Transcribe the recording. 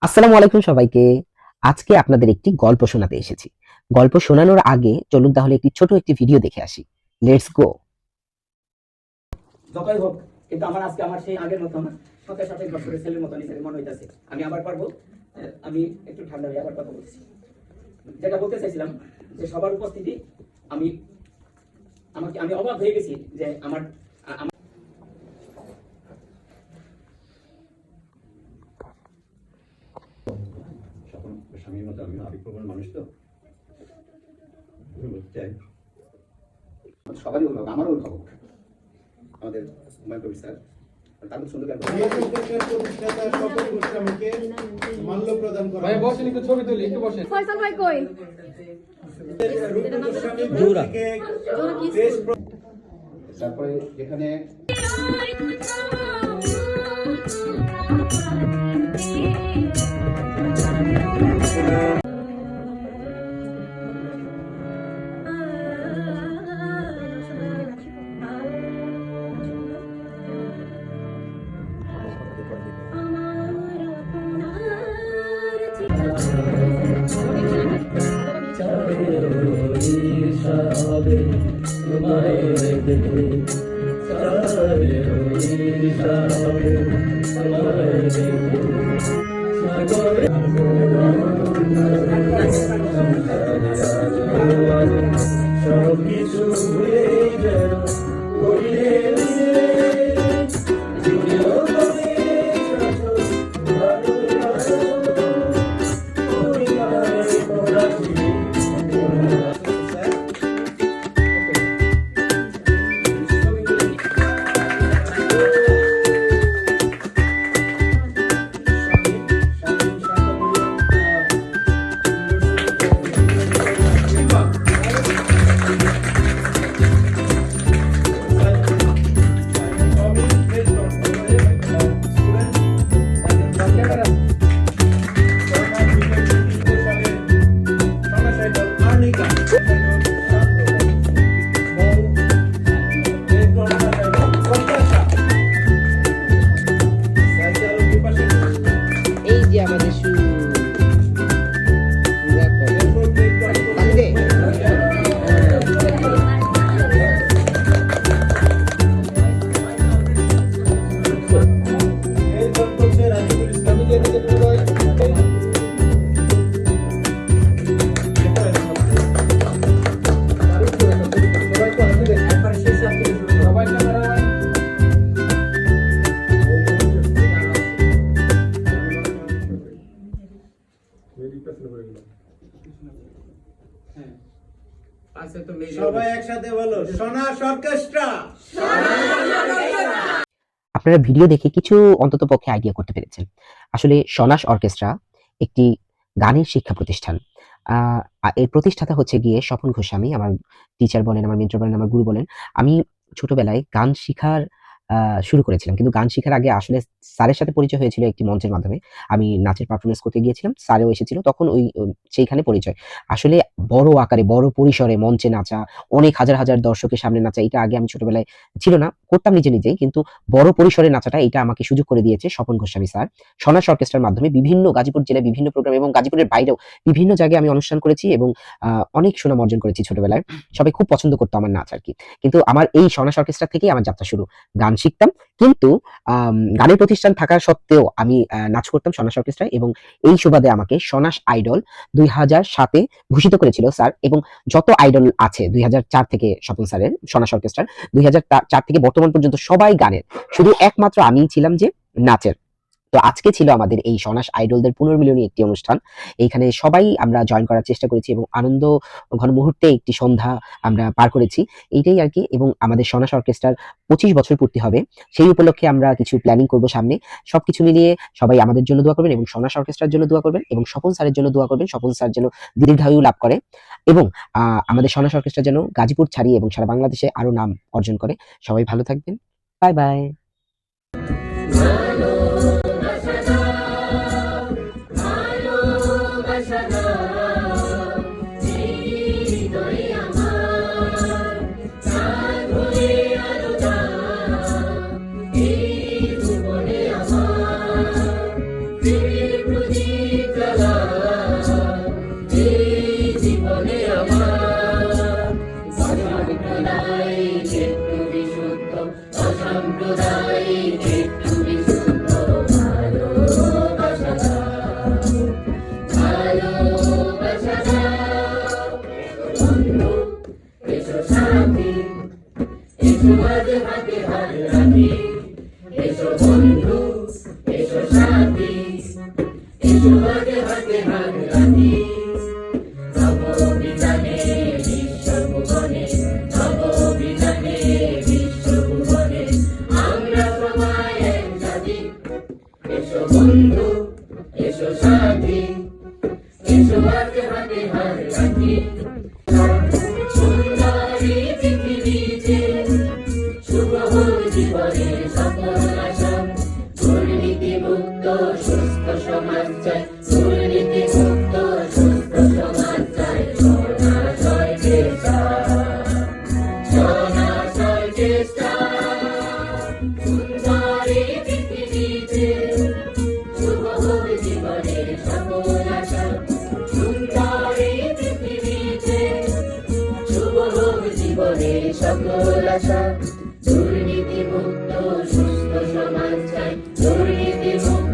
আসসালামু আলাইকুম সবাইকে। আজকে আপনাদের একটি গল্প শোনাতে এসেছি। গল্প শোনানোর আগে চলুন তাহলে ছোট একটি ভিডিও দেখে আসি। Let's go. যতই হোক কিন্তু আমার আজকে আমার সেই আগের মতো না 27-28 বছরের ছেলের মতো নিজের মনে হইতাছে। আমি আবার পারবো। আমি একটু ঠান্ডা হয়ে আবার কথা বলছি। যেটা বলতে চাইছিলাম যে সবার উপস্থিতি আমি অবাক হয়ে গেছি যে আমার স্বামীর মতো আমি আবেগপ্রবণ মানুষ তো চাই সবারই অভিভাবক, আমারও অভিভাবক আমাদের হুমায়ুন কবির স্যার। তার সুন্দর মাল্য প্রদান করা। ভাই বসেন, একটু ছবি তুলি, একটু বসেন। ফয়সাল ভাই কই? তারপরে যেখানে সবাই একসাথে বলো সোনাস অর্কেস্ট্রা। আপনারা ভিডিও দেখে কিছু অন্তত পক্ষে আইডিয়া করতে পেরেছেন। আসলে সনাস অর্কেস্ট্রা একটি গানের শিক্ষা প্রতিষ্ঠান। এর প্রতিষ্ঠাতা হচ্ছে গিয়ে স্বপন গোস্বামী। আমার টিচার বলেন, আমার মেন্টর বলেন, আমার গুরু বলেন। আমি ছোটবেলায় গান শিখার শুরু করেছিলাম। কিন্তু গান শিখার আগে আসলে স্যারের সাথে পরিচয় হয়েছিল একটি মঞ্চের মাধ্যমে। আমি নাচের পারফরম্যান্স করতে গিয়েছিলাম। স্যারও এসেছিল। তখন সেইখানে পরিচয়। আসলে বড় আকারে, বড় পরিসরে মঞ্চে নাচা, অনেক হাজার, হাজার দর্শকের সামনে নাচা, এটা আগে আমি ছোটবেলায় ছিল না। করতাম নিজে, নিজেই। কিন্তু বড় পরিসরে নাচাটা এটা আমাকে সুযোগ করে দিয়েছে স্বপন গোস্বামী স্যার। সনাস অর্কেস্ট্রার মাধ্যমে বিভিন্ন গাজীপুর জেলায় বিভিন্ন প্রোগ্রাম এবং গাজীপুরের বাইরেও বিভিন্ন জায়গায় আমি অনুষ্ঠান করেছি এবং অনেক সুনাম অর্জন করেছি ছোটবেলায়। সবাই খুব পছন্দ করতো আমার নাচ আরকি। কিন্তু আমার এই সনাস অর্কেস্ট্রা থেকেই আমার যাত্রা শুরু। গান শিখতাম। কিন্তু গানের প্রতিষ্ঠান থাকা সত্ত্বেও আমি নাচ করতাম সনাস অর্কেস্ট্রায় এবং এই সুবাদে আমাকে সনাস আইডল 2007 এ ভূষিত করেছিল স্যার। এবং যত আইডল আছে 2004 থেকে স্বপন স্যারের সনাস অর্কেস্ট্রার 2004 থেকে বর্তমান পর্যন্ত সবাই গানের, শুধু একমাত্র আমিই ছিলাম যে নাচের। তো আজকে ছিল আমাদের এই সনাস আইডলদের পুনর্মিলনী একটি অনুষ্ঠান। এইখানে সবাই আমরা জয়েন করার চেষ্টা করেছি এবং আনন্দ ঘন মুহূর্তে একটি সন্ধ্যা আমরা পার করেছি। এইটাই আরকি। এবং আমাদের সনাস অর্কেস্ট্রার 25 বছর পূর্তি হবে। সেই উপলক্ষে আমরা কিছু প্ল্যানিং করব সামনে। সবকিছু মিলিয়ে সবাই আমাদের জন্য দোয়া করবেন এবং সনাস অর্কেস্ট্রার জন্য দোয়া করবেন এবং স্বপন স্যারের জন্য দোয়া করবেন। স্বপন স্যার যেন দীর্ঘায়ু লাভ করে এবং আমাদের সনাস অর্কেস্ট্রা যেন গাজীপুর ছাড়িয়ে এবং সারা বাংলাদেশে আরো নাম অর্জন করে। সবাই ভালো থাকবেন। Bye bye. Yeah. প্রাণের প্রদীপ জ্বালা এই জীবনে আমার সাম্প্রদায়িক একটু বিশুদ্ধ অসাম্প্রদায়িক একটু বিশুদ্ধ ভালোবাসা দাও, ভালোবাসা দাও। বন্ধু এসো সাথী, এসো আজ হাতে হাত রাখি, এসো বন্ধু এসো সাথী, এসো আজ হাতে হাত রাখি। নব অভিযানে বিশ্বভুবনে, নব অভিযানে বিশ্বভুবনে আমরা সবাই এক জাতি। এসো বন্ধু এসো সাথী, এসো আজ হাতে হাত রাখি। সুন্দরী পৃথিবীতে শুভ হোক জীবনের সকল আশা, দুর্নীতি মুক্ত সুস্থ সমাজ চাই, দুর্নীতি মুক্ত সুস্থ সমাজ চাই। জনাশয় চেষ্টা, জনাশয় চেষ্টা। সুন্দরী পৃথিবীতে শুভ হোক জীবনের সকল আশা, সুন্দরী পৃথিবীতে শুভ হোক জীবনের সকল আশা। দুর্নীতি মুক্ত সুস্থ সমাজ চাই, দুর্নীতি মুক্ত